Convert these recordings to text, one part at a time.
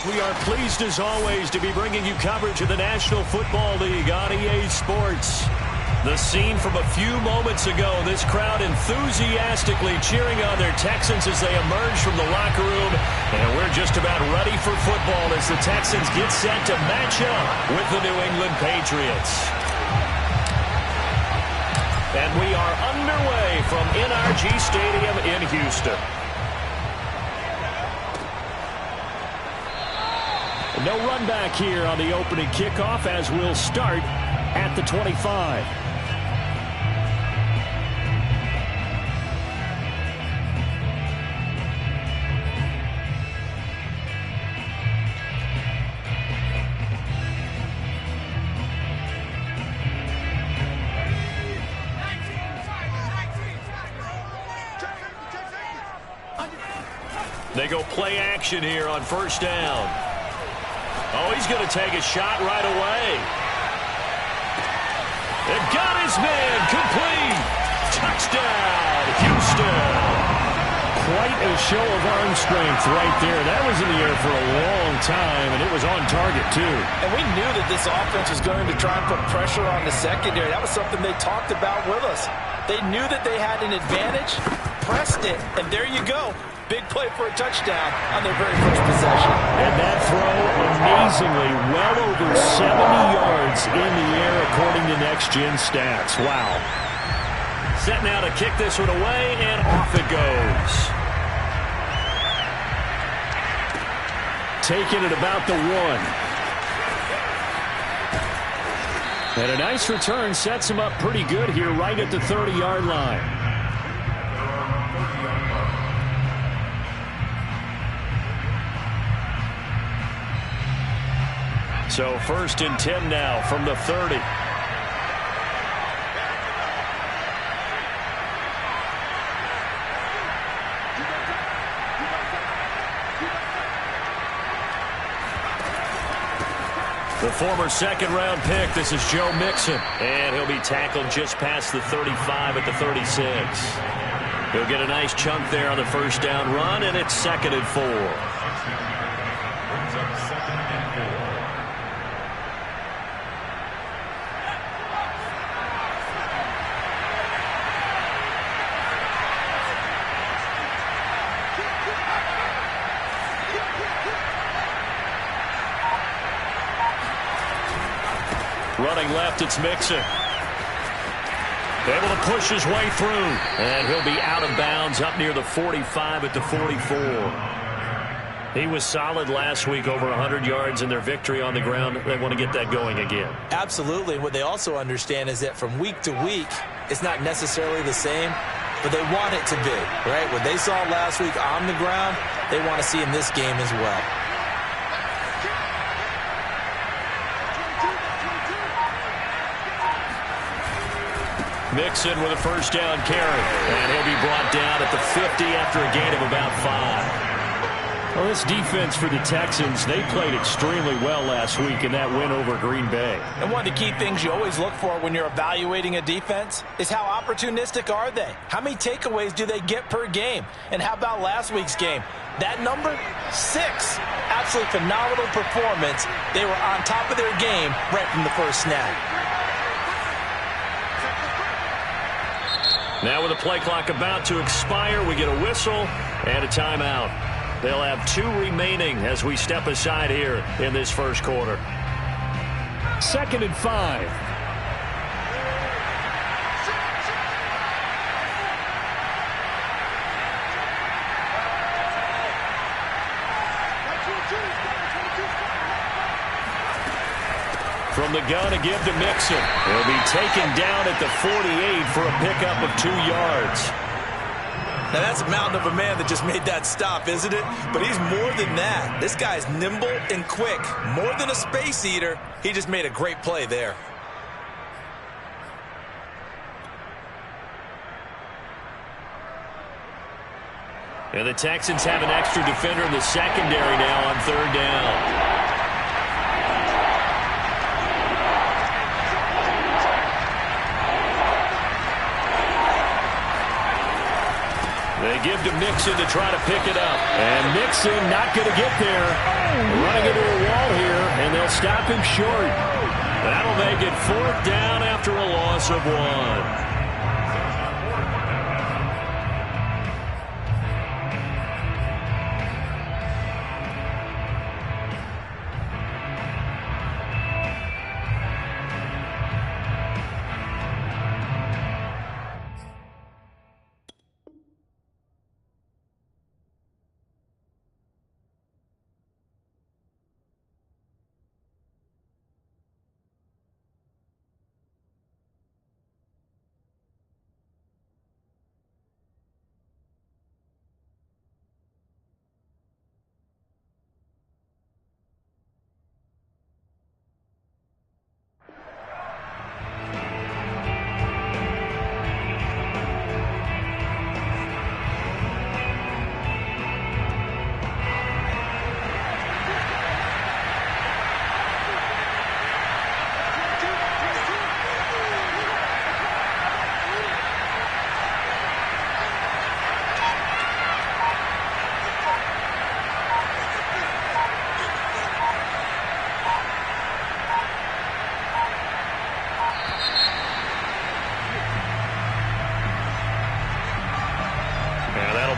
We are pleased as always to be bringing you coverage of the National Football League on EA Sports. The scene from a few moments ago, this crowd enthusiastically cheering on their Texans as they emerge from the locker room. And we're just about ready for football as the Texans get set to match up with the New England Patriots. And we are underway from NRG Stadium in Houston. No run back here on the opening kickoff as we'll start at the 25. They go play action here on first down. Oh, he's going to take a shot right away. And got his man complete. Touchdown, Houston. Quite a show of arm strength right there. That was in the air for a long time, and it was on target, too. And we knew that this offense was going to try and put pressure on the secondary. That was something they talked about with us. They knew that they had an advantage, pressed it, and there you go. Big play for a touchdown on their very first possession. And that throw, amazingly, well over 70 yards in the air according to Next Gen Stats. Wow. Set now to kick this one away, and off it goes. Taking it about the 1. And a nice return sets him up pretty good here right at the 30-yard line. So first and 10 now from the 30. The former second-round pick, this is Joe Mixon. And he'll be tackled just past the 35 at the 36. He'll get a nice chunk there on the first down run, and it's 2nd and 4. Running left, it's Mixon. Able to push his way through. And he'll be out of bounds up near the 45 at the 44. He was solid last week, over 100 yards in their victory on the ground. They want to get that going again. Absolutely. What they also understand is that from week to week, it's not necessarily the same, but they want it to be, right? What they saw last week on the ground, they want to see in this game as well. Mixon with a first down carry. And he'll be brought down at the 50 after a gain of about 5. Well, this defense for the Texans, they played extremely well last week in that win over Green Bay. And one of the key things you always look for when you're evaluating a defense is how opportunistic are they? How many takeaways do they get per game? And how about last week's game? That number, 6. Absolutely phenomenal performance. They were on top of their game right from the first snap. Now with the play clock about to expire, we get a whistle and a timeout. They'll have 2 remaining as we step aside here in this first quarter. 2nd and 5. From the gun to give to Mixon. He'll be taken down at the 48 for a pickup of 2 yards. Now that's a mountain of a man that just made that stop, isn't it? But he's more than that. This guy's nimble and quick. More than a space eater. He just made a great play there. And the Texans have an extra defender in the secondary now on 3rd down. They give to Mixon to try to pick it up. And Mixon not going to get there. Running into a wall here, and they'll stop him short. That'll make it 4th down after a loss of 1.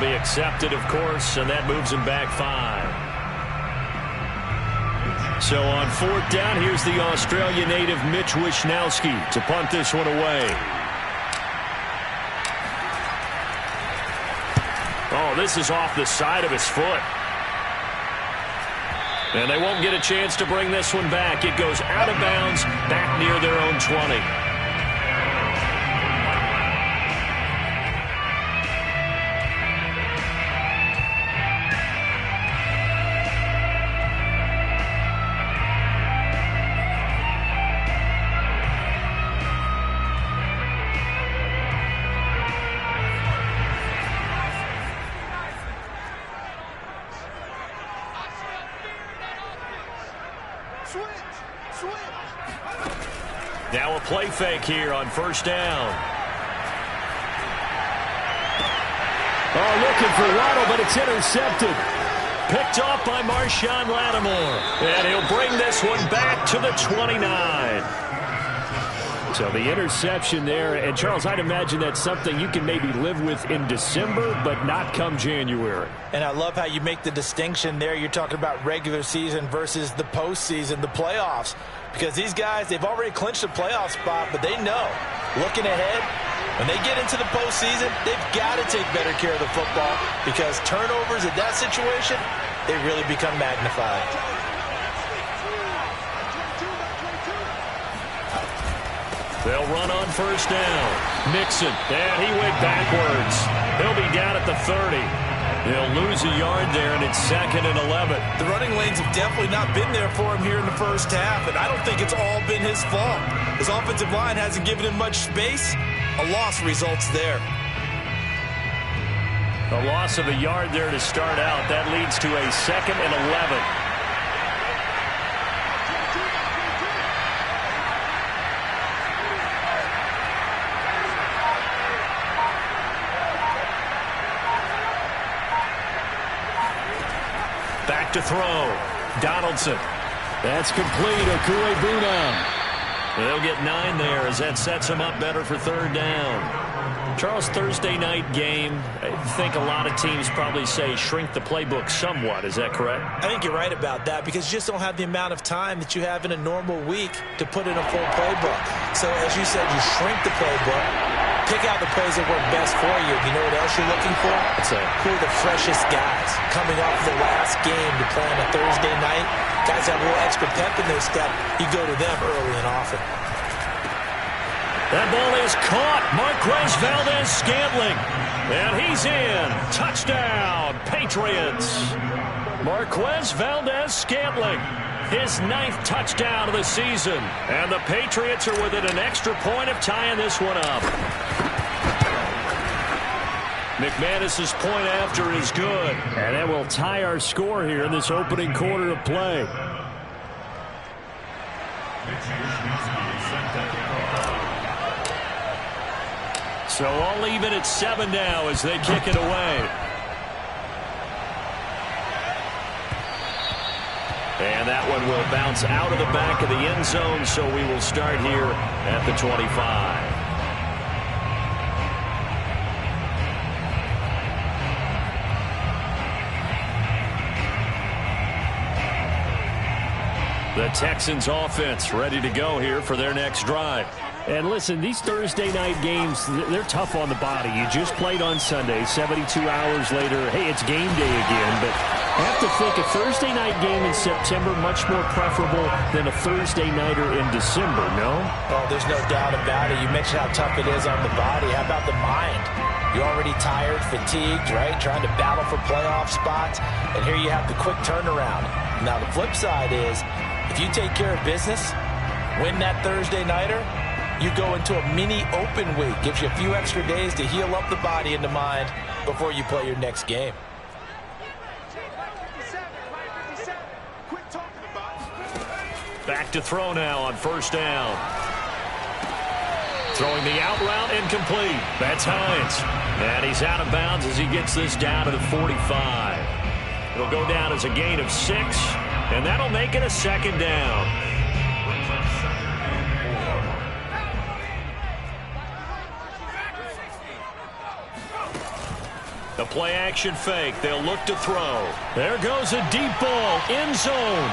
Be accepted, of course, and that moves him back 5. So on 4th down, here's the Australia native Mitch Wishnowski to punt this one away. Oh, this is off the side of his foot. And they won't get a chance to bring this one back. It goes out of bounds back near their own 20. Now a play fake here on 1st down. Oh, looking for Waddle, but it's intercepted. Picked off by Marshawn Lattimore. And he'll bring this one back to the 29. So the interception there. And, Charles, I'd imagine that's something you can maybe live with in December, but not come January. And I love how you make the distinction there. You're talking about regular season versus the postseason, the playoffs. Because these guys, they've already clinched a playoff spot, but they know, looking ahead, when they get into the postseason, they've got to take better care of the football because turnovers in that situation, they really become magnified. They'll run on 1st down. Mixon, and he went backwards. He'll be down at the 30. They'll lose a yard there, and it's 2nd and 11. The running lanes have definitely not been there for him here in the first half, and I don't think it's all been his fault. His offensive line hasn't given him much space. A loss results there. A loss of a yard there to start out. That leads to a 2nd and 11. Back to throw. Donaldson. That's complete. Okuegbuna. They'll get 9 there as that sets them up better for 3rd down. Charles, Thursday night game, I think a lot of teams probably say shrink the playbook somewhat. Is that correct? I think you're right about that because you just don't have the amount of time that you have in a normal week to put in a full playbook. So, as you said, you shrink the playbook, pick out the plays that work best for you. You know what else you're looking for? Who are the freshest guys coming off the last game to play on a Thursday night? Guys have a little extra pep in their step. You go to them early and often. That ball is caught. Marquez Valdez-Scantling. And he's in. Touchdown, Patriots. Marquez Valdez-Scantling. His 9th touchdown of the season. And the Patriots are within an extra point of tying this one up. McManus's point after is good. And that will tie our score here in this opening quarter of play. So all even at 7 now as they kick it away. And that one will bounce out of the back of the end zone, so we will start here at the 25. The Texans offense ready to go here for their next drive. And listen, these Thursday night games, they're tough on the body. You just played on Sunday, 72 hours later, hey, it's game day again. But I have to think a Thursday night game in September much more preferable than a Thursday nighter in December, no? Oh, there's no doubt about it. You mentioned how tough it is on the body. How about the mind? You're already tired, fatigued, right? Trying to battle for playoff spots. And here you have the quick turnaround. Now, the flip side is, if you take care of business, win that Thursday nighter, you go into a mini open week. Gives you a few extra days to heal up the body and the mind before you play your next game. Back to throw now on first down. Throwing the out route incomplete. That's Hines. And he's out of bounds as he gets this down to the 45. It'll go down as a gain of 6, and that'll make it a second down. The play action fake. They'll look to throw. There goes a deep ball. End zone.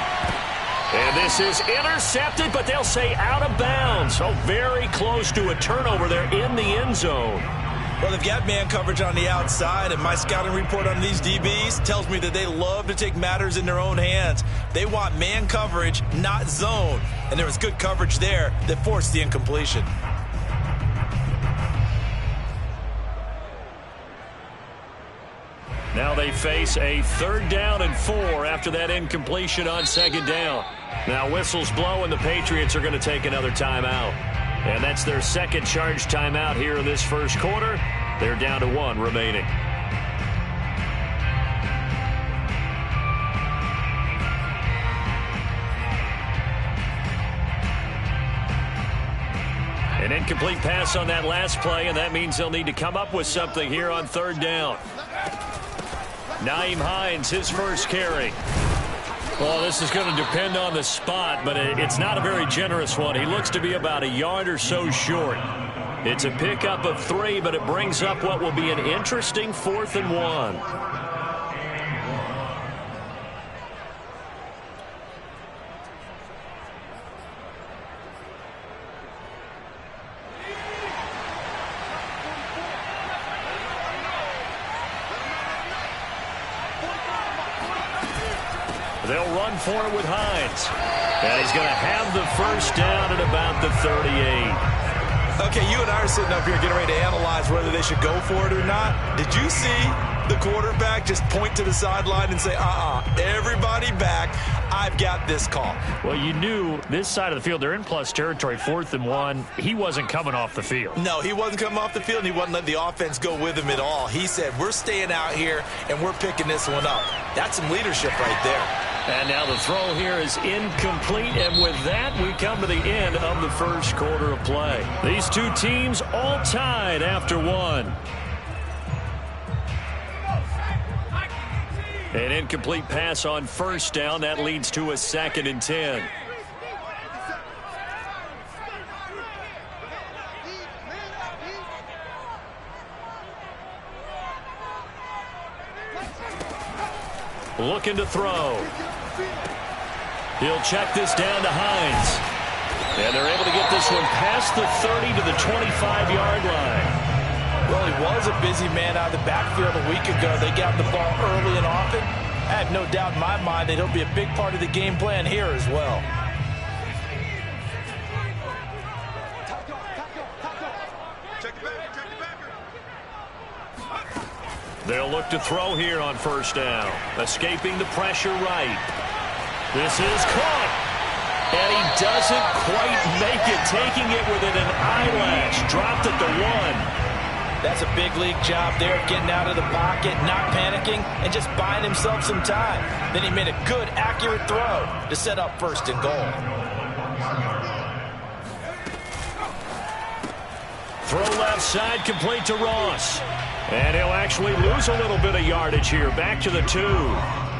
And this is intercepted, but they'll say out of bounds. Oh, very close to a turnover there in the end zone. Well, they've got man coverage on the outside, and my scouting report on these DBs tells me that they love to take matters in their own hands. They want man coverage, not zone. And there was good coverage there that forced the incompletion. Now they face a 3rd down and 4 after that incompletion on 2nd down. Now whistles blow, and the Patriots are going to take another timeout. And that's their second charge timeout here in this first quarter. They're down to 1 remaining. An incomplete pass on that last play, and that means they'll need to come up with something here on 3rd down. Nyheim Hines, his first carry. Well, this is going to depend on the spot, but it's not a very generous one. He looks to be about a yard or so short. It's a pickup of 3, but it brings up what will be an interesting 4th and 1. They'll run for it with Hines. And he's going to have the first down at about the 38. Okay, you and I are sitting up here getting ready to analyze whether they should go for it or not. Did you see the quarterback just point to the sideline and say, everybody back, I've got this call? Well, you knew this side of the field, they're in plus territory, 4th and 1. He wasn't coming off the field. No, he wasn't coming off the field, and he wasn't letting the offense go with him at all. He said, we're staying out here, and we're picking this one up. That's some leadership right there. And now the throw here is incomplete, and with that, we come to the end of the first quarter of play. These two teams all tied after 1. An incomplete pass on first down. That leads to a 2nd and 10. Looking to throw. He'll check this down to Hines. And they're able to get this one past the 30 to the 25-yard line. Well, he was a busy man out of the backfield a week ago. They got the ball early and often. I have no doubt in my mind that he'll be a big part of the game plan here as well. They'll look to throw here on first down. Escaping the pressure right. This is caught. And he doesn't quite make it, taking it within an eyelash. Dropped at the 1. That's a big league job there, getting out of the pocket, not panicking, and just buying himself some time. Then he made a good, accurate throw to set up 1st and goal. Throw left side, complete to Ross. And he'll actually lose a little bit of yardage here. Back to the 2.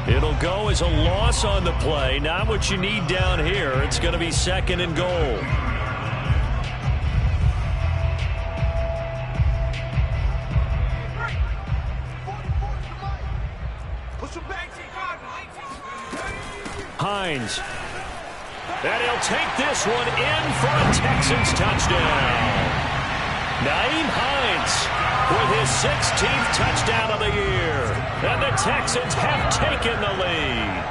It'll go as a loss on the play. Not what you need down here. It's going to be 2nd and goal. Hines. And he'll take this one in for a Texans touchdown. Nyheim Hines with his 16th touchdown of the year. And the Texans have taken the lead.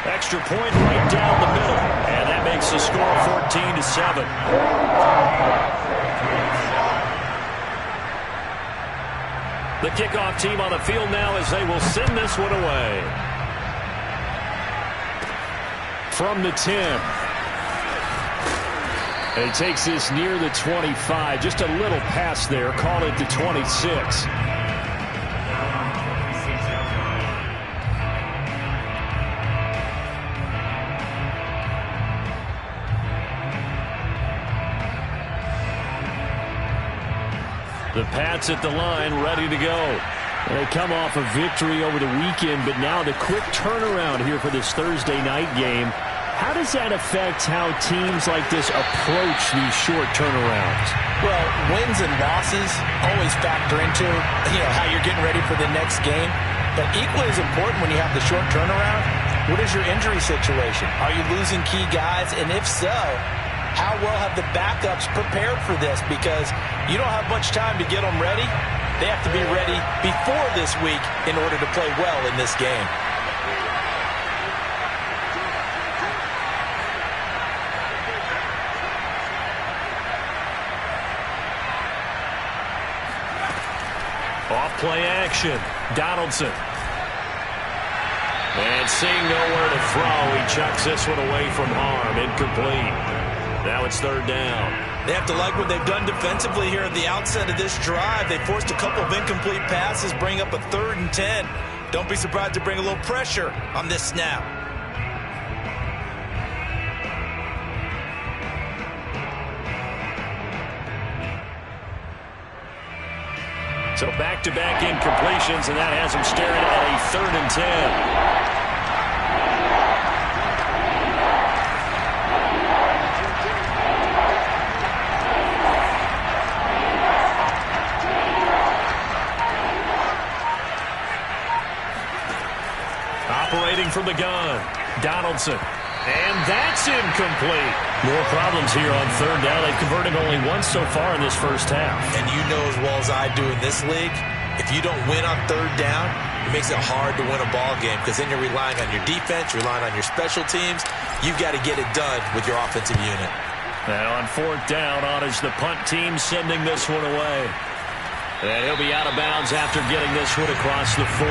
Extra point right down the middle. And that makes the score 14-7. The kickoff team on the field now as they will send this one away. From the 10. And he takes this near the 25. Just a little pass there. Call it the 26. The Pats at the line, ready to go. They come off a victory over the weekend, but now the quick turnaround here for this Thursday night game. How does that affect how teams like this approach these short turnarounds? Well, wins and losses always factor into, how you're getting ready for the next game. But equally as important when you have the short turnaround, what is your injury situation? Are you losing key guys? And if so, how well have the backups prepared for this? Because you don't have much time to get them ready. They have to be ready before this week in order to play well in this game. Off play action. Donaldson. And seeing nowhere to throw, he chucks this one away from harm. Incomplete. Now it's 3rd down. They have to like what they've done defensively here at the outset of this drive. They forced a couple of incomplete passes, bring up a 3rd and 10. Don't be surprised to bring a little pressure on this snap. So back-to-back incompletions, and that has them staring at a 3rd and 10. Operating from the gun, Donaldson. And that's incomplete. More problems here on 3rd down. They've converted only once so far in this first half. And you know as well as I do in this league, if you don't win on 3rd down, it makes it hard to win a ball game because then you're relying on your defense, you're relying on your special teams. You've got to get it done with your offensive unit. Now on 4th down, on is the punt team sending this one away. And he'll be out of bounds after getting this one across the 40.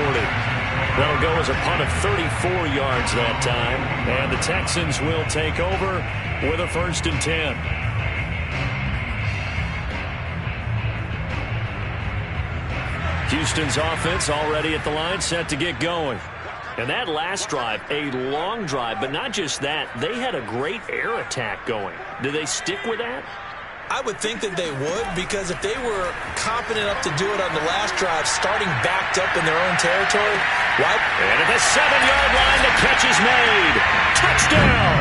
That'll go as a punt of 34 yards that time. And the Texans will take over with a 1st and 10. Houston's offense already at the line, set to get going. And that last drive, a long drive, but not just that. They had a great air attack going. Do they stick with that? I would think that they would, because if they were confident enough to do it on the last drive, starting backed up in their own territory, why? And at the 7-yard line, the catch is made. Touchdown!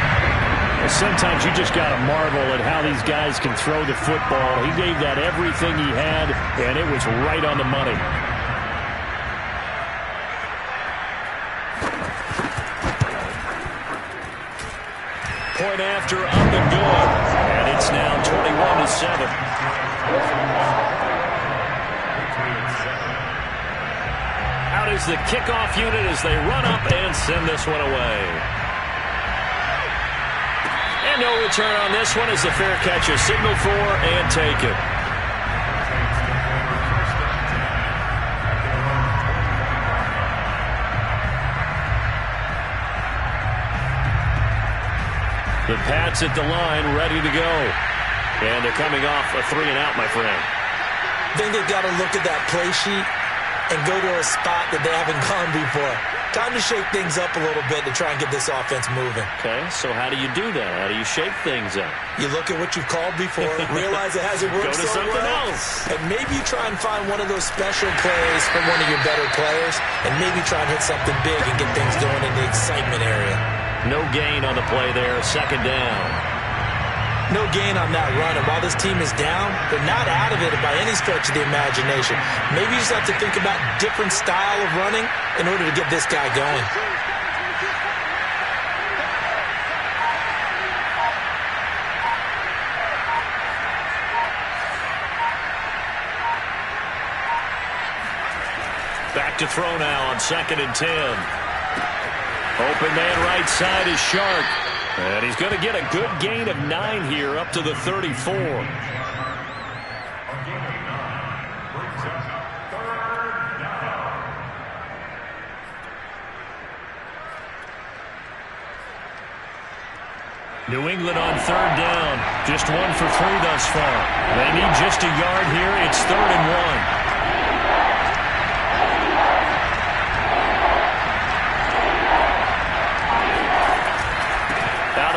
Well, sometimes you just got to marvel at how these guys can throw the football. He gave that everything he had, and it was right on the money. Point after, up and good. And it's now 21-7. Out is the kickoff unit as they run up and send this one away. And no return on this one as the fair catch is signaled for and taken. The Pats at the line, ready to go. And they're coming off a 3-and-out, my friend. I think they've got to look at that play sheet and go to a spot that they haven't gone before. Time to shake things up a little bit to try and get this offense moving. Okay, so how do you do that? How do you shake things up? You look at what you've called before, realize it hasn't worked Go to so something well, else. and maybe you try and find one of those special plays from one of your better players, and maybe try and hit something big and get things going in the excitement area. No gain on the play there, second down. No gain on that run, and while this team is down, they're not out of it by any stretch of the imagination. Maybe you just have to think about different style of running in order to get this guy going. Back to throw now on 2nd and 10. Open man right side is Shark. And he's going to get a good gain of 9 here up to the 34. New England on 3rd down. Just 1 for 3 thus far. They need just a yard here. It's 3rd and 1.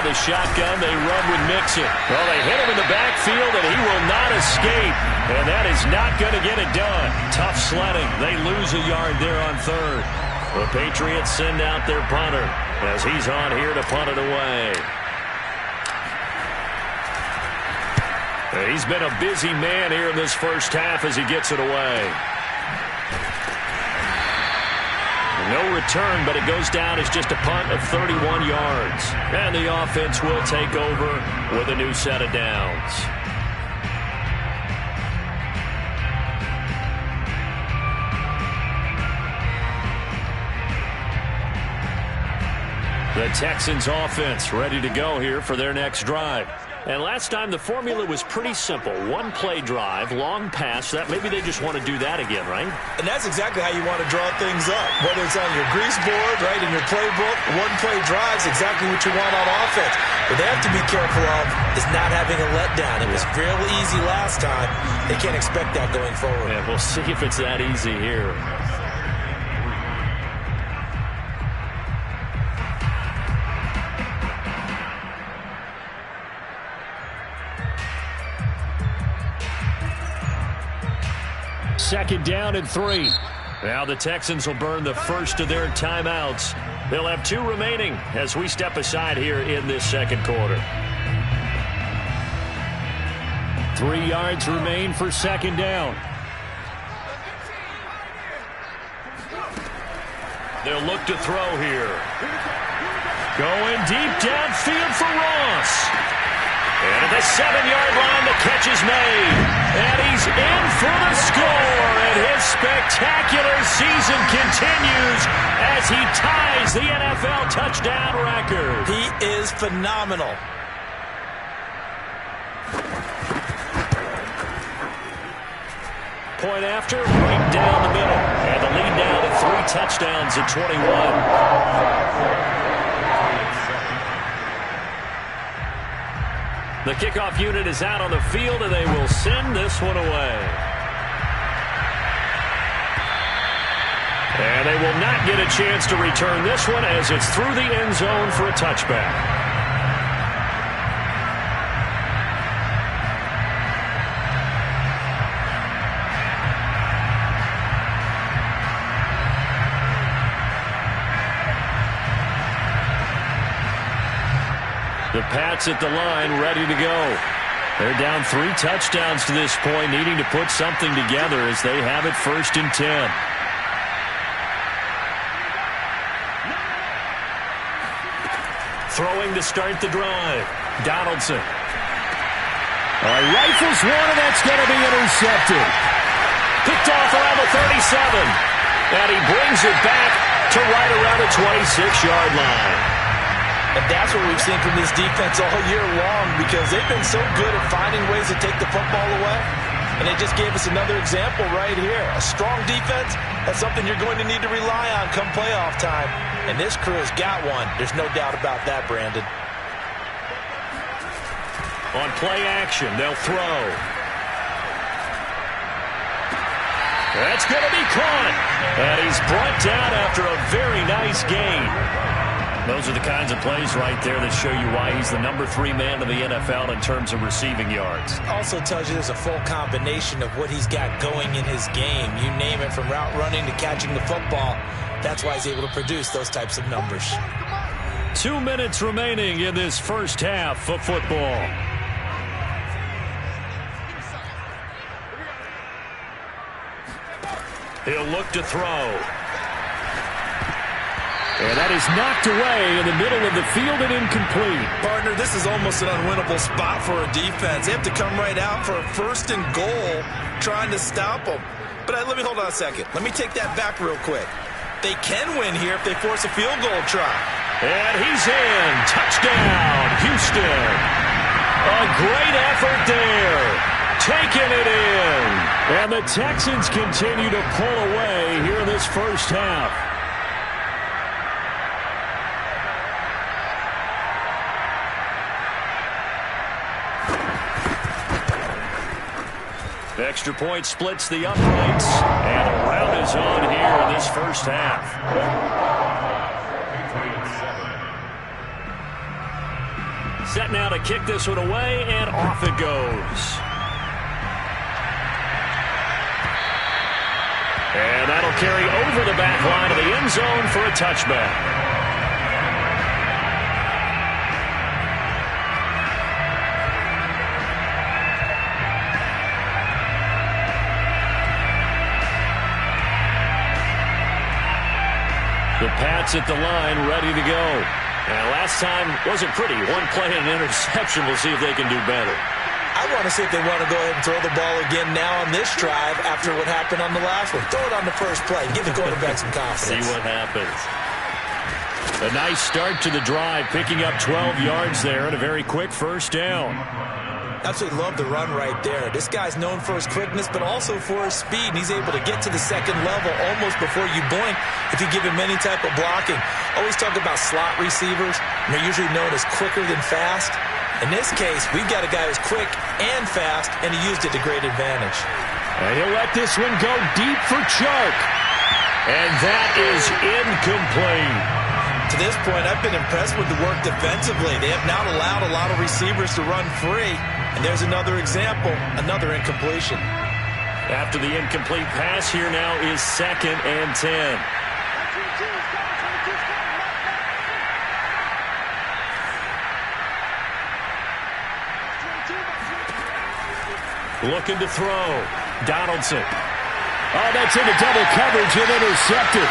The shotgun, they run with Mixon. Well, they hit him in the backfield, and he will not escape. And that is not going to get it done. Tough sledding. They lose a yard there on 3rd. The Patriots send out their punter as he's on here to punt it away. He's been a busy man here in this first half as he gets it away. No return, but it goes down as just a punt of 31 yards. And the offense will take over with a new set of downs. The Texans offense ready to go here for their next drive. And last time the formula was pretty simple. 1 play drive, long pass. That maybe they just want to do that again, right? And that's exactly how you want to draw things up. Whether it's on your grease board, right, in your playbook, 1 play drive is exactly what you want on offense. What they have to be careful of is not having a letdown. It was real easy last time. They can't expect that going forward. Yeah, we'll see if it's that easy here. Second down and 3. Now the Texans will burn the first of their timeouts. They'll have 2 remaining as we step aside here in this second quarter. 3 yards remain for second down. They'll look to throw here. Going deep downfield for Ross. And at the 7-yard line, the catch is made. And he's in for the score. And his spectacular season continues as he ties the NFL touchdown record. He is phenomenal. Point after, right down the middle. And the lead now to 3 touchdowns at 21. The kickoff unit is out on the field, and they will send this one away. And they will not get a chance to return this one as it's through the end zone for a touchback. The Pats at the line, ready to go. They're down 3 touchdowns to this point, needing to put something together as they have it 1st and 10. Throwing to start the drive. Donaldson. Rifles one, and that's going to be intercepted. Picked off around the 37. And he brings it back to right around the 26-yard line. And that's what we've seen from this defense all year long, because they've been so good at finding ways to take the football away. And they just gave us another example right here. A strong defense, that's something you're going to need to rely on come playoff time. And this crew has got one. There's no doubt about that, Brandon. On play action, they'll throw. That's going to be caught. And he's brought down after a very nice gain. Those are the kinds of plays right there that show you why he's the #3 man in the NFL in terms of receiving yards. Also tells you there's a full combination of what he's got going in his game. You name it, from route running to catching the football. That's why he's able to produce those types of numbers. 2 minutes remaining in this first half of football. He'll look to throw. And that is knocked away in the middle of the field and incomplete. Partner, this is almost an unwinnable spot for a defense. They have to come right out for a 1st and goal trying to stop them. But let me hold on a second. Let me take that back real quick. They can win here if they force a field goal try. And he's in. Touchdown, Houston. A great effort there. Taking it in. And the Texans continue to pull away here in this first half. Extra point splits the uprights, and a round is on here in this first half. Set now to kick this one away, and off it goes. And that'll carry over the back line of the end zone for a touchback. The Pats at the line, ready to go. And last time wasn't pretty. One play and an interception. We'll see if they can do better. I want to see if they want to go ahead and throw the ball again now on this drive after what happened on the last one. Throw it on the first play. Give the quarterback some confidence. See what happens. A nice start to the drive, picking up 12 yards there and a very quick first down. Absolutely love the run right there. This guy's known for his quickness, but also for his speed. And he's able to get to the second level almost before you blink if you give him any type of blocking. Always talk about slot receivers. They're usually known as quicker than fast. In this case, we've got a guy who's quick and fast, and he used it to great advantage. And he'll let this one go deep for Chark. And that is incomplete. To this point, I've been impressed with the work defensively. They have not allowed a lot of receivers to run free. And there's another example, another incompletion. After the incomplete pass, here now is 2nd and 10. Looking to throw. Donaldson. Oh, that's into double coverage and intercepted.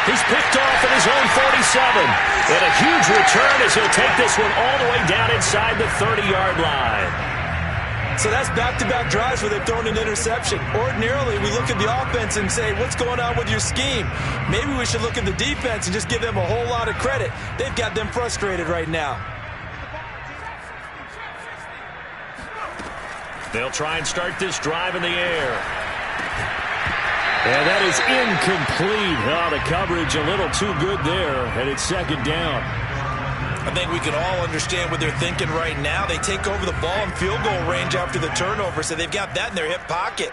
He's picked off at his own 47. And a huge return as he'll take this one all the way down inside the 30-yard line. So that's back-to-back drives where they've thrown an interception. Ordinarily, we look at the offense and say, what's going on with your scheme? Maybe we should look at the defense and just give them a whole lot of credit. They've got them frustrated right now. They'll try and start this drive in the air. And that is incomplete. Oh, the coverage a little too good there, and it's 2nd down. I think we can all understand what they're thinking right now. They take over the ball in field goal range after the turnover, so they've got that in their hip pocket.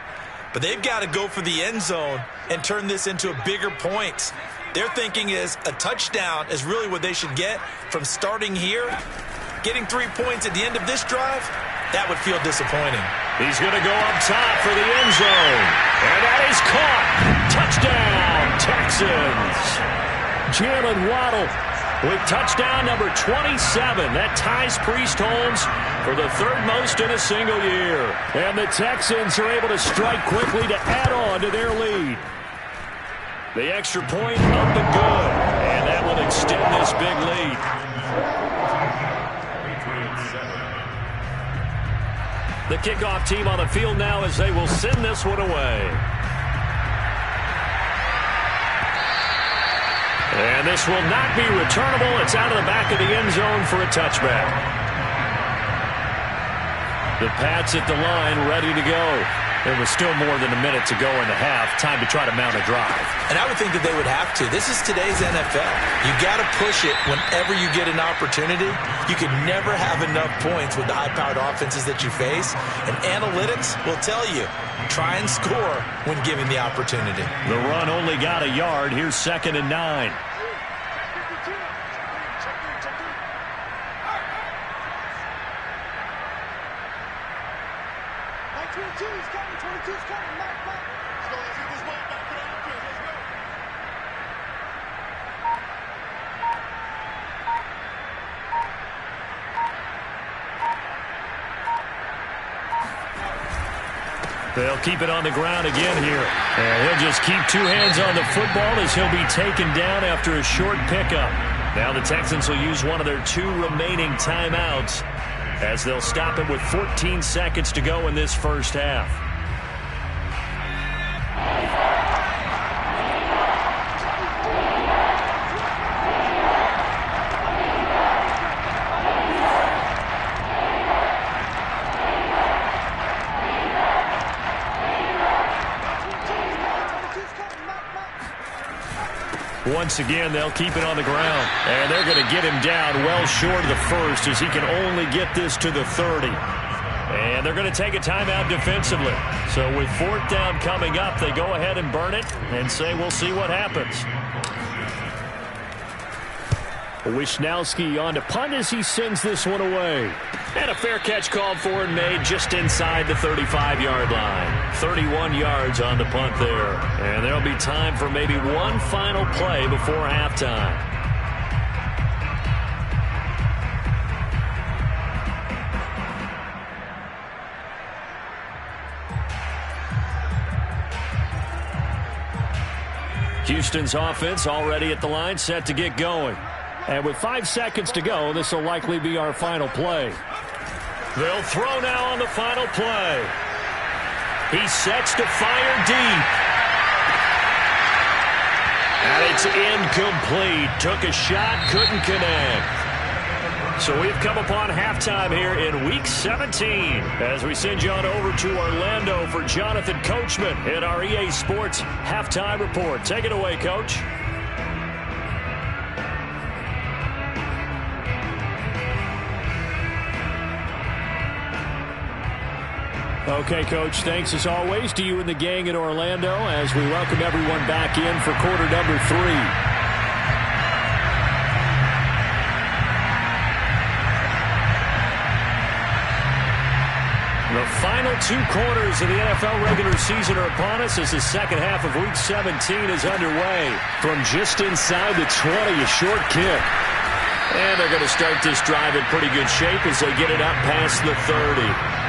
But they've got to go for the end zone and turn this into a bigger point. Their thinking is a touchdown is really what they should get from starting here. Getting 3 points at the end of this drive, that would feel disappointing. He's going to go up top for the end zone. And that is caught. Touchdown, Texans. Jalen Waddle with touchdown number 27. That ties Priest Holmes for the 3rd most in a single year. And the Texans are able to strike quickly to add on to their lead. The extra point up and good. And that will extend this big lead. The kickoff team on the field now as they will send this one away. And this will not be returnable. It's out of the back of the end zone for a touchback. The Pats at the line ready to go. There was still more than a minute to go in the half. Time to try to mount a drive. And I would think that they would have to. This is today's NFL. You got to push it whenever you get an opportunity. You can never have enough points with the high-powered offenses that you face. And analytics will tell you try and score when given the opportunity. The run only got a yard. Here's 2nd and 9. They'll keep it on the ground again here. And he'll just keep 2 hands on the football as he'll be taken down after a short pickup. Now the Texans will use one of their 2 remaining timeouts as they'll stop it with 14 seconds to go in this first half. Once again, they'll keep it on the ground. And they're going to get him down well short of the first as he can only get this to the 30. And they're going to take a timeout defensively. So with 4th down coming up, they go ahead and burn it and say we'll see what happens. Wishnowski on to punt as he sends this one away. And a fair catch called for and made just inside the 35-yard line. 31 yards on the punt there. And there'll be time for maybe one final play before halftime. Houston's offense already at the line, set to get going. And with 5 seconds to go, this will likely be our final play. They'll throw now on the final play. He sets to fire deep. And it's incomplete. Took a shot, couldn't connect. So we've come upon halftime here in Week 17 as we send you on over to Orlando for Jonathan Coachman in our EA Sports Halftime Report. Take it away, Coach. Okay, Coach, thanks as always to you and the gang in Orlando as we welcome everyone back in for quarter number 3. The final 2 quarters of the NFL regular season are upon us as the second half of Week 17 is underway. From just inside the 20, a short kick. And they're going to start this drive in pretty good shape as they get it up past the 30.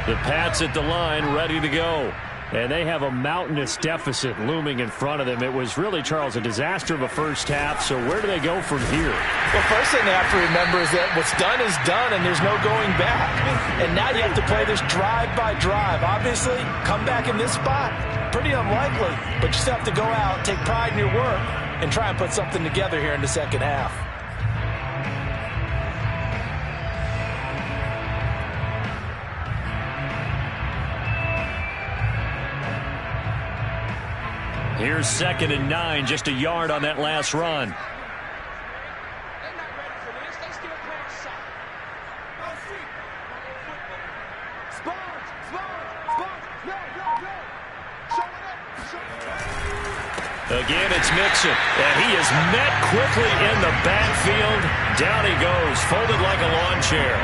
The Pats at the line, ready to go. And they have a mountainous deficit looming in front of them. It was really, Charles, a disaster of a first half. So where do they go from here? Well, first thing they have to remember is that what's done is done, and there's no going back. And now you have to play this drive by drive. Obviously, come back in this spot, pretty unlikely. But you still have to go out, take pride in your work, and try and put something together here in the second half. Here's 2nd and 9, just a yard on that last run. Again, it's Mixon, and he is met quickly in the backfield. Down he goes, folded like a lawn chair.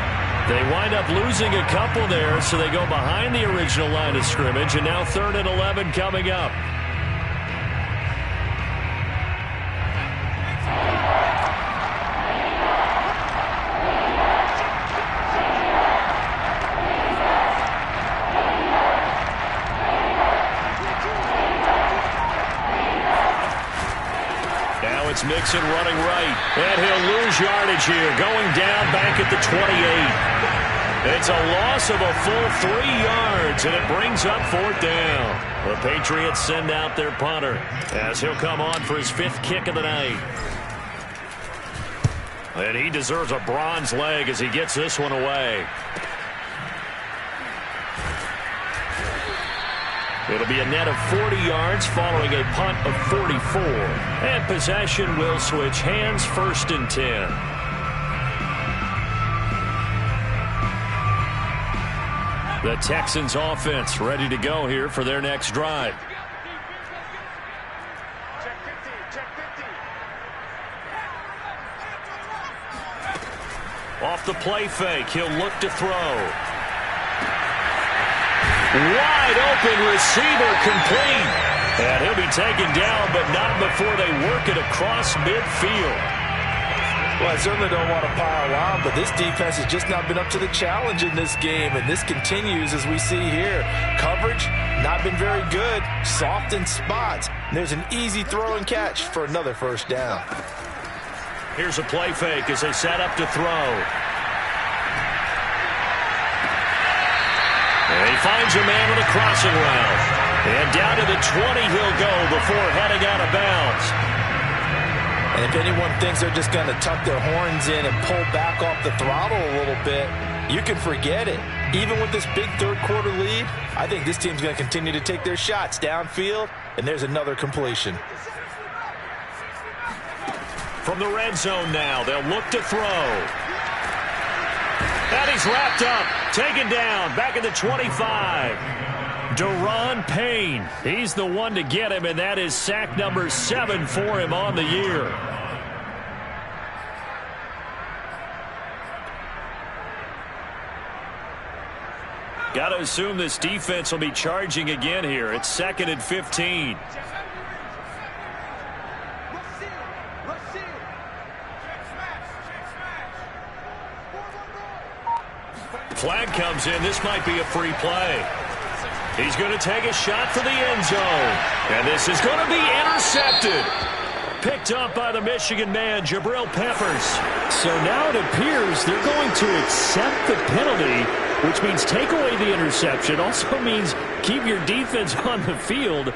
They wind up losing a couple there, so they go behind the original line of scrimmage, and now 3rd and 11 coming up. It's Mixon running right, and he'll lose yardage here, going down back at the 28. It's a loss of a full 3 yards, and it brings up 4th down. The Patriots send out their punter as he'll come on for his 5th kick of the night. And he deserves a bronze leg as he gets this one away. It'll be a net of 40 yards following a punt of 44. And possession will switch hands, 1st and 10. The Texans offense ready to go here for their next drive. Off the play fake, he'll look to throw. Wide open receiver complete. And he'll be taken down, but not before they work it across midfield. Well, I certainly don't want to pile on, but this defense has just not been up to the challenge in this game, and this continues as we see here. Coverage, not been very good, soft in spots. And there's an easy throw and catch for another first down. Here's a play fake as they set up to throw. And he finds a man with a crossing route. And down to the 20 he'll go before heading out of bounds. And if anyone thinks they're just going to tuck their horns in and pull back off the throttle a little bit, you can forget it. Even with this big third-quarter lead, I think this team's going to continue to take their shots downfield, and there's another completion. From the red zone now, they'll look to throw. And he's wrapped up, taken down, back at the 25. Daron Payne, he's the one to get him, and that is sack number 7 for him on the year. Got to assume this defense will be charging again here. It's 2nd and 15. Flag comes in. This might be a free play. He's going to take a shot for the end zone. And this is going to be intercepted. Picked up by the Michigan man, Jabril Peppers. So now it appears they're going to accept the penalty, which means take away the interception. Also means keep your defense on the field.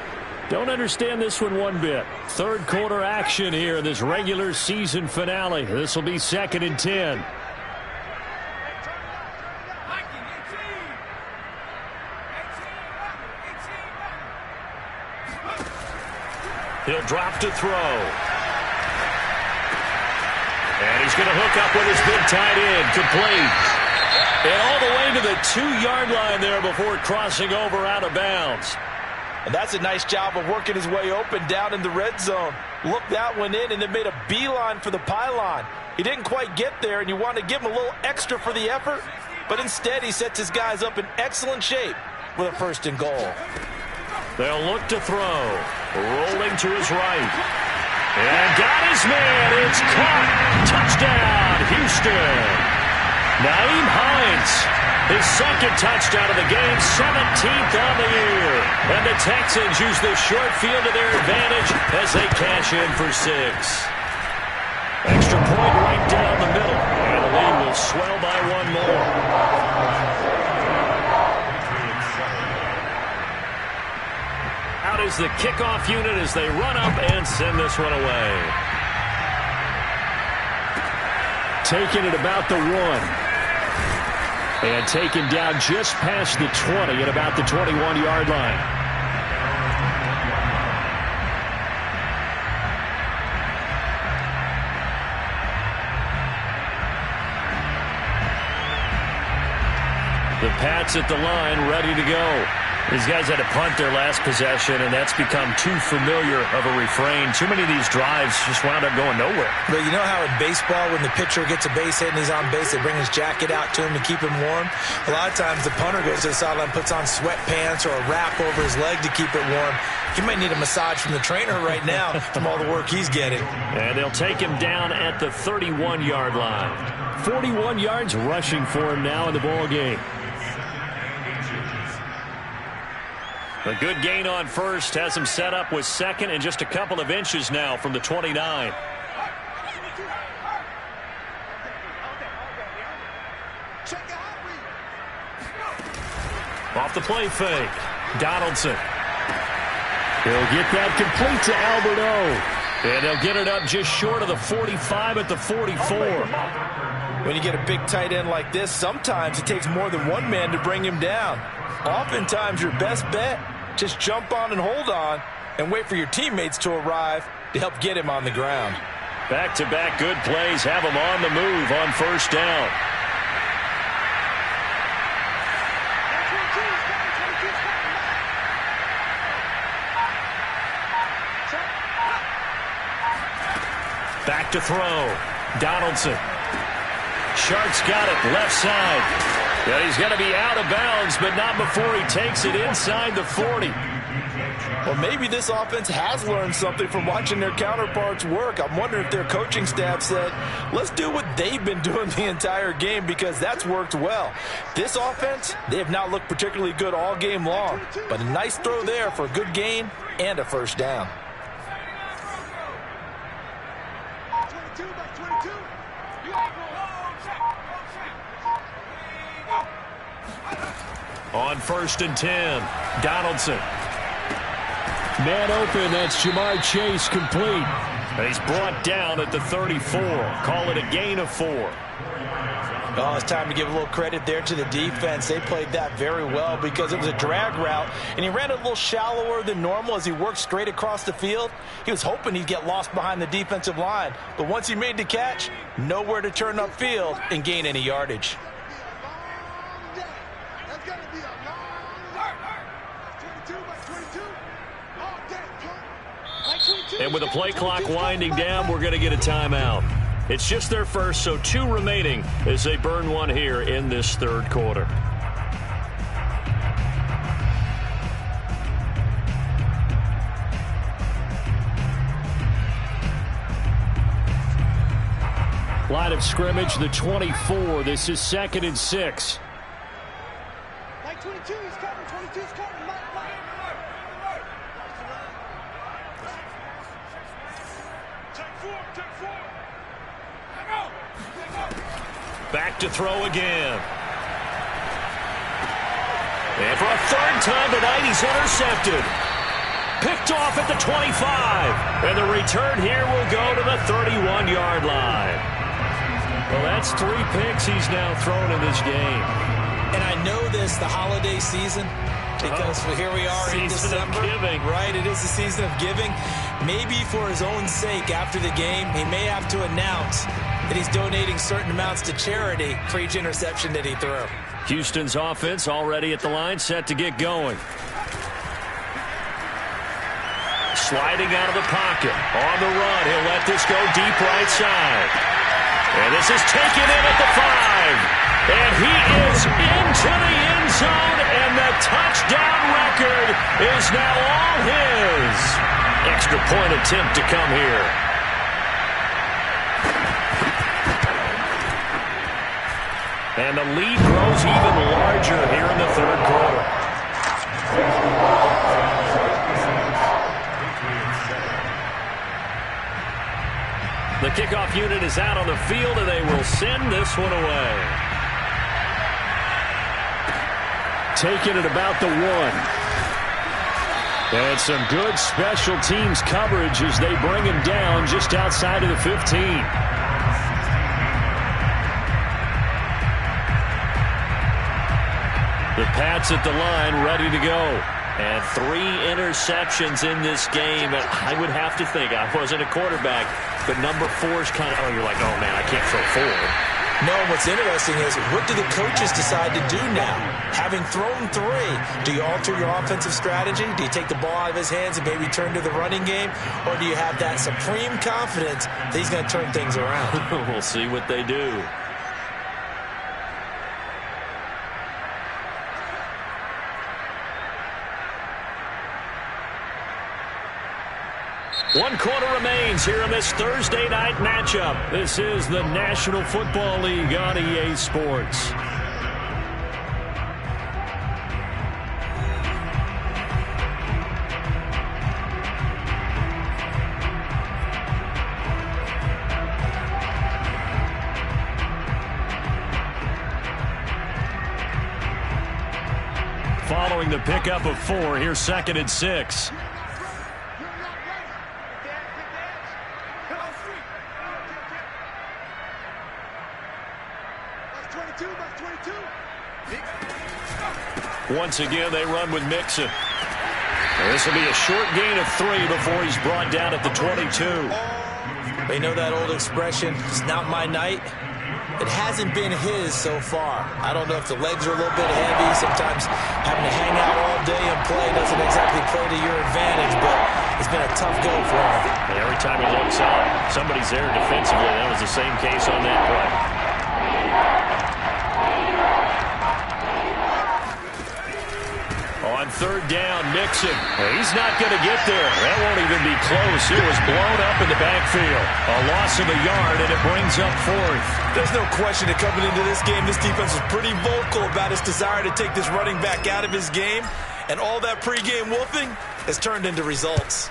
Don't understand this one bit. Third quarter action here in this regular season finale. This will be 2nd and 10. He'll drop to throw. And he's going to hook up with his big tight end. Complete. And all the way to the 2-yard line there before crossing over out of bounds. And that's a nice job of working his way open down in the red zone. Looked that one in and then made a beeline for the pylon. He didn't quite get there, and you want to give him a little extra for the effort. But instead, he sets his guys up in excellent shape with a 1st and goal. They'll look to throw. Rolling to his right. And got his man. It's caught. Touchdown, Houston. Naeem Hines, his 2nd touchdown of the game, 17th on the year. And the Texans use the short field to their advantage as they cash in for 6. Extra point right down the middle. And the lead will swell by 1 more. Out is the kickoff unit as they run up and send this one away. Taking it about the 1. And taken down just past the 20 at about the 21-yard line. The Pats at the line, ready to go. These guys had to punt their last possession, and that's become too familiar of a refrain. Too many of these drives just wound up going nowhere. But you know how in baseball, when the pitcher gets a base hit and he's on base, they bring his jacket out to him to keep him warm? A lot of times the punter goes to the sideline, puts on sweatpants or a wrap over his leg to keep it warm. He might need a massage from the trainer right now from all the work he's getting. And they'll take him down at the 31-yard line. 41 yards rushing for him now in the ball game. A good gain on first has him set up with 2nd and just a couple of inches now from the 29. Off the play fake. Donaldson. He'll get that complete to Albert O. And they'll get it up just short of the 45 at the 44. When you get a big tight end like this, sometimes it takes more than one man to bring him down. Oftentimes, your best bet, just jump on and hold on and wait for your teammates to arrive to help get him on the ground. Back-to-back good plays have him on the move on 1st down. Back to throw. Donaldson. Sharks got it, left side. Yeah, he's going to be out of bounds, but not before he takes it inside the 40. Well, maybe this offense has learned something from watching their counterparts work. I'm wondering if their coaching staff said, let's do what they've been doing the entire game, because that's worked well. This offense, they have not looked particularly good all game long, but a nice throw there for a good gain and a first down. On 1st and 10, Donaldson. Man open, that's Jamar Chase, complete. And he's brought down at the 34. Call it a gain of 4. Oh, it's time to give a little credit there to the defense. They played that very well because it was a drag route, and he ran a little shallower than normal as he worked straight across the field. He was hoping he'd get lost behind the defensive line, but once he made the catch, nowhere to turn upfield and gain any yardage. And with the play clock winding down, we're going to get a timeout. It's just their first, so 2 remaining as they burn one here in this third quarter. Line of scrimmage, the 24. This is 2nd and 6. Like 22, he's coming. 22's coming. Back to throw again. And for a third time tonight, he's intercepted. Picked off at the 25. And the return here will go to the 31-yard line. Well, that's 3 picks he's now thrown in this game. And I know this, the holiday season, because here we are in December. Giving. Right, it is the season of giving. Maybe for his own sake after the game, he may have to announce that he's donating certain amounts to charity for each interception that he threw. Houston's offense already at the line, set to get going. Sliding out of the pocket. On the run, he'll let this go deep right side. And this is taken in at the 5. And he is into the end zone, and the touchdown record is now all his. Extra point attempt to come here. And the lead grows even larger here in the third quarter. The kickoff unit is out on the field, and they will send this one away. Taking it about the 1. And some good special teams coverage as they bring him down just outside of the 15. The Pats at the line, ready to go. And 3 interceptions in this game. And I would have to think, I wasn't a quarterback, but number 4 is kind of, you're like, oh, man, I can't throw 4. No, what's interesting is, what do the coaches decide to do now? Having thrown 3, do you alter your offensive strategy? Do you take the ball out of his hands and maybe turn to the running game? Or do you have that supreme confidence that he's going to turn things around? We'll see what they do. One quarter remains here in this Thursday night matchup. This is the National Football League on EA Sports. Following the pickup of 4, here's 2nd and 6. Once again, they run with Mixon. And this will be a short gain of 3 before he's brought down at the 22. They know that old expression, it's not my night. It hasn't been his so far. I don't know if the legs are a little bit heavy. Sometimes having to hang out all day and play doesn't exactly play to your advantage, but It's been a tough go for him. And every time he looks up, somebody's there defensively. That was the same case on that play. On third down, Mixon. He's not going to get there. That won't even be close. It was blown up in the backfield. A loss of a yard, and it brings up fourth. There's no question that coming into this game, this defense was pretty vocal about its desire to take this running back out of his game. And all that pregame wolfing has turned into results.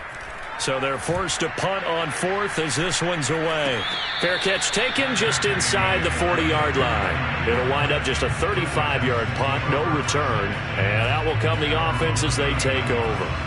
So they're forced to punt on fourth as this one's away. Fair catch taken just inside the 40-yard line. It'll wind up just a 35-yard punt, no return. And out will come the offense as they take over.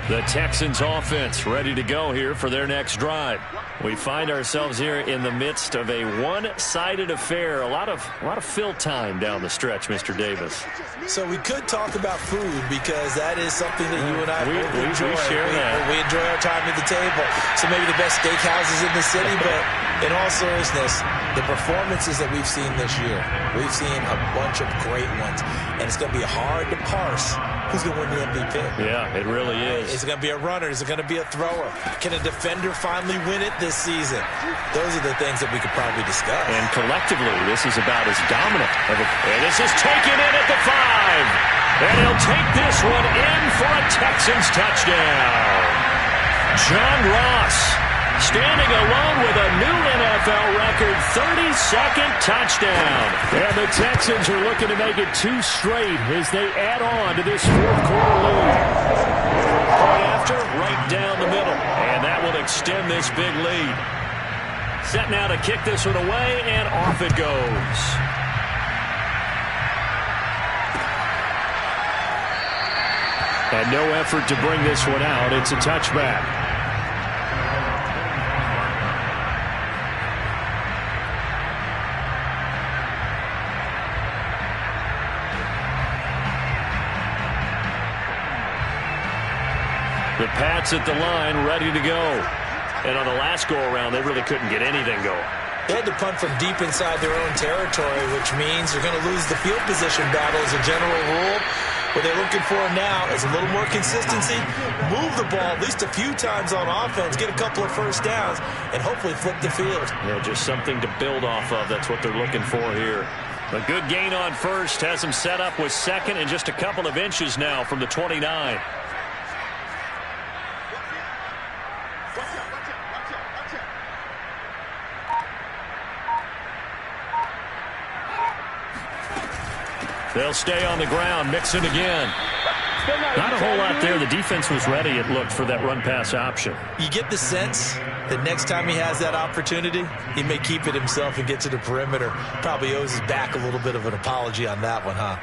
The Texans offense ready to go here for their next drive. We find ourselves here in the midst of a one-sided affair. A lot of fill time down the stretch, Mr. Davis. So we could talk about food because that is something that you and I enjoy. We share that. We enjoy our time at the table. So maybe the best steakhouses in the city, but in all seriousness, the performances that we've seen this year, we've seen a bunch of great ones, and it's going to be hard to parse who's going to win the MVP. Yeah, it really is. Is it going to be a runner? Is it going to be a thrower? Can a defender finally win it this season? Those are the things that we could probably discuss. And collectively, this is about as dominant. And this is taken in at the 5. And he'll take this one in for a Texans touchdown. John Ross standing alone with a new NFL record 32nd touchdown. And the Texans are looking to make it 2 straight as they add on to this fourth quarter lead. Point after, right down the middle. And that will extend this big lead. Set now to kick this one away, and off it goes. And no effort to bring this one out. It's a touchback. The Pats at the line, ready to go. And on the last go-around, they really couldn't get anything going. They had to punt from deep inside their own territory, which means they're going to lose the field position battle as a general rule. What they're looking for now is a little more consistency, move the ball at least a few times on offense, get a couple of first downs, and hopefully flip the field. Yeah, just something to build off of. That's what they're looking for here. A good gain on first has them set up with second and just a couple of inches now from the 29. They'll stay on the ground. Mixon again. Not a whole lot there. The defense was ready, it looked, for that run-pass option. You get the sense that next time he has that opportunity, he may keep it himself and get to the perimeter. Probably owes his back a little bit of an apology on that one, huh?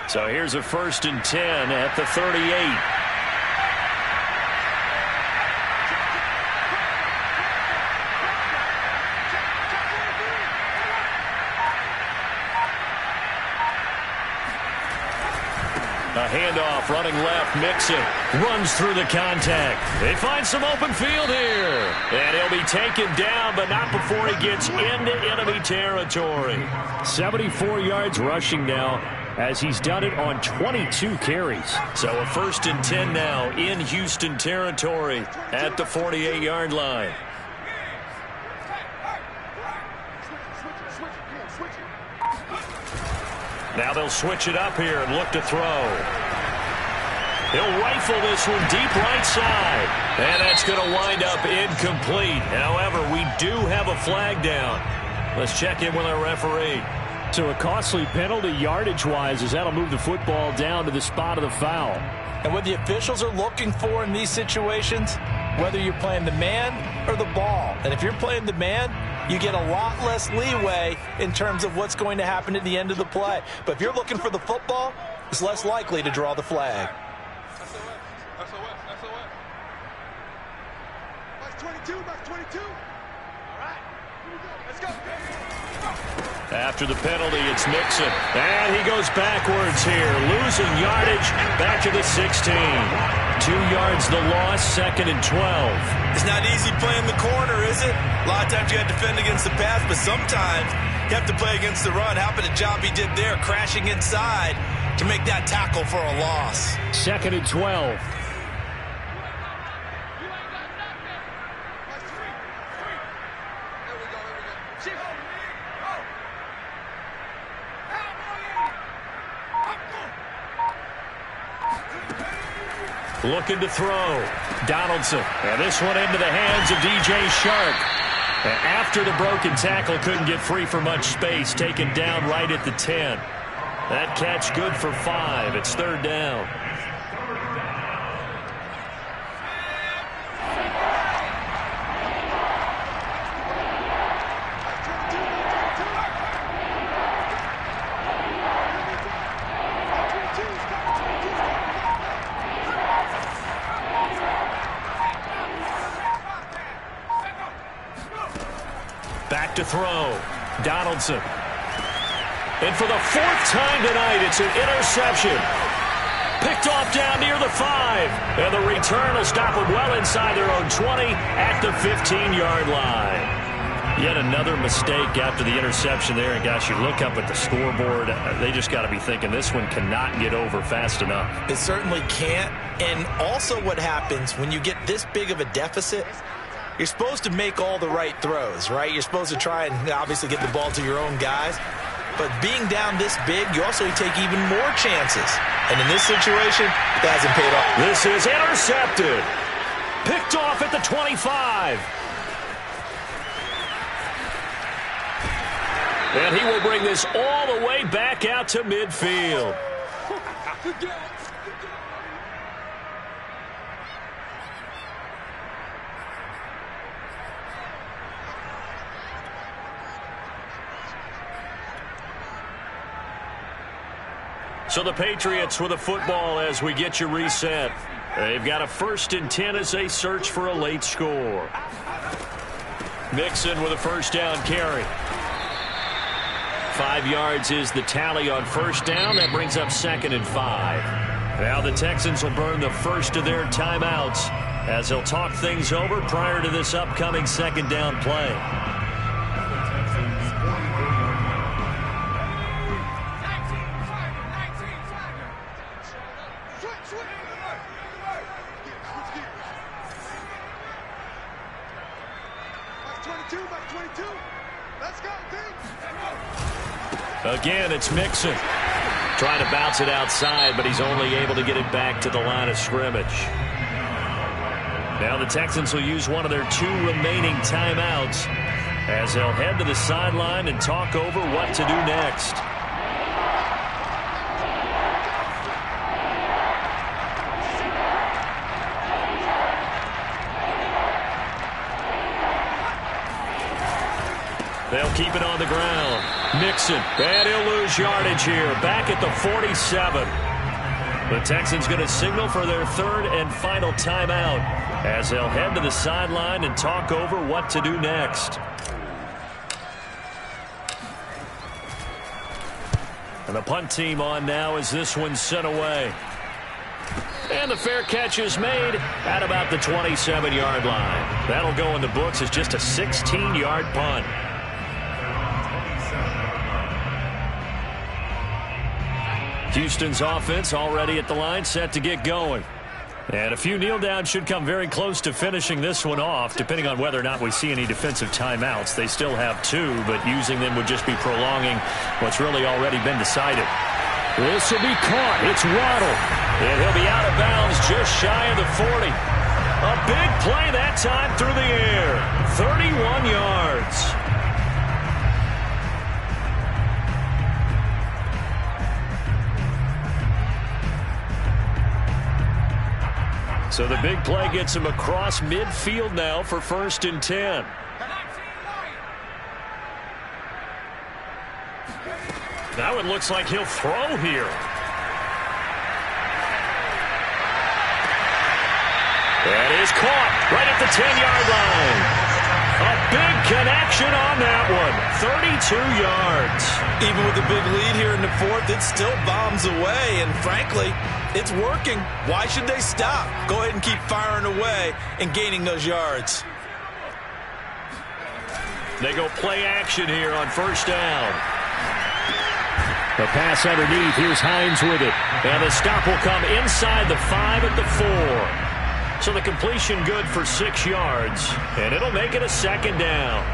So here's a 1st and 10 at the 38. A handoff, running left, Mixon runs through the contact. They find some open field here. And he'll be taken down, but not before he gets into enemy territory. 74 yards rushing now, as he's done it on 22 carries. So a 1st and 10 now in Houston territory at the 48-yard line. Now they'll switch it up here and look to throw. He'll rifle this one deep right side. And that's going to wind up incomplete. However, we do have a flag down. Let's check in with our referee. So a costly penalty yardage-wise, as that'll move the football down to the spot of the foul. And what the officials are looking for in these situations, whether you're playing the man or the ball. And if you're playing the man, you get a lot less leeway in terms of what's going to happen at the end of the play. But if you're looking for the football, it's less likely to draw the flag. After the penalty, it's Mixon. And he goes backwards here, losing yardage back to the 16. 2 yards the loss, 2nd and 12. It's not easy playing the corner, is it? A lot of times you got to defend against the pass, but sometimes you have to play against the run. How about the job he did there, crashing inside to make that tackle for a loss? 2nd and 12. Looking to throw. Donaldson. And this one into the hands of DJ Shark. And after the broken tackle, couldn't get free for much space. Taken down right at the 10. That catch good for 5. It's 3rd down. Back to throw. Donaldson. And for the 4th time tonight, it's an interception. Picked off down near the 5. And the return will stop them well inside their own 20 at the 15-yard line. Yet another mistake after the interception there. And, gosh, you look up at the scoreboard. They just got to be thinking this one cannot get over fast enough. It certainly can't. And also what happens when you get this big of a deficit, you're supposed to make all the right throws, right? You're supposed to try and obviously get the ball to your own guys. But being down this big, you also take even more chances. And in this situation, it hasn't paid off. This is intercepted. Picked off at the 25. And he will bring this all the way back out to midfield. So the Patriots with a football as we get you reset. They've got a 1st and 10 as they search for a late score. Mixon with a 1st down carry. 5 yards is the tally on 1st down. That brings up 2nd and 5. Now the Texans will burn the first of their timeouts as they'll talk things over prior to this upcoming 2nd down play. Again, it's Mixon. Trying to bounce it outside, but he's only able to get it back to the line of scrimmage. Now the Texans will use one of their 2 remaining timeouts as they'll head to the sideline and talk over what to do next. They'll keep it on the ground. Mixon, and he'll lose yardage here. Back at the 47. The Texans going to signal for their 3rd and final timeout as they'll head to the sideline and talk over what to do next. And the punt team on now as this one's sent away. And the fair catch is made at about the 27-yard line. That'll go in the books as just a 16-yard punt. Houston's offense already at the line, set to get going. And a few kneel downs should come very close to finishing this one off, depending on whether or not we see any defensive timeouts. They still have 2, but using them would just be prolonging what's really already been decided. This will be caught. It's Waddle. And he'll be out of bounds just shy of the 40. A big play that time through the air. 31 yards. So the big play gets him across midfield now for 1st and 10. Now it looks like he'll throw here. That is caught right at the 10-yard line. A big connection on that one. 32 yards. Even with a big lead here in the fourth, it still bombs away, and frankly, it's working. Why should they stop? Go ahead and keep firing away and gaining those yards. They go play action here on first down. The pass underneath. Here's Hines with it. And the stop will come inside the 5 at the 4. So the completion good for 6 yards. And it'll make it a second down.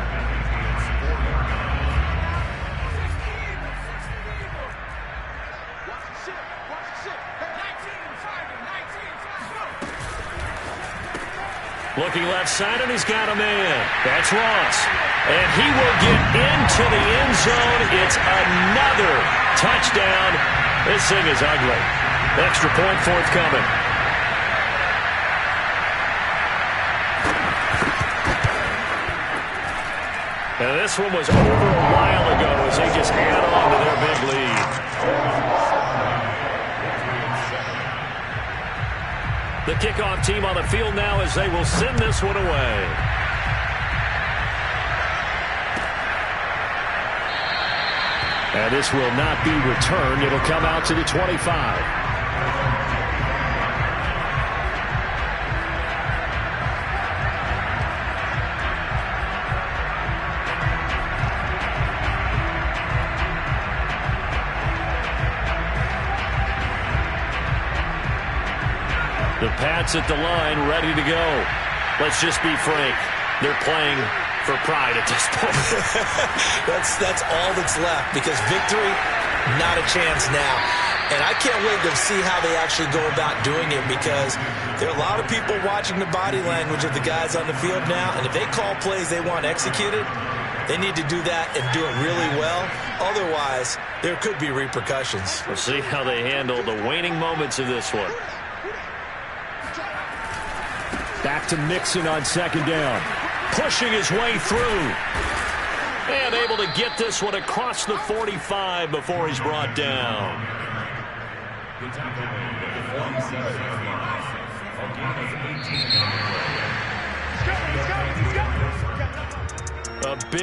Looking left side, and he's got a man. That's Ross. And he will get into the end zone. It's another touchdown. This thing is ugly. Extra point forthcoming. And this one was over a while ago as they just add on to their big lead. The kickoff team on the field now as they will send this one away. And this will not be returned. It'll come out to the 25. The Pats at the line, ready to go. Let's just be frank. They're playing for pride at this point. That's all that's left, because victory, not a chance now. And I can't wait to see how they actually go about doing it, because there are a lot of people watching the body language of the guys on the field now, and if they call plays they want executed, they need to do that and do it really well. Otherwise, there could be repercussions. We'll see how they handle the waning moments of this one. Back to Mixon on second down. Pushing his way through. And able to get this one across the 45 before he's brought down. A big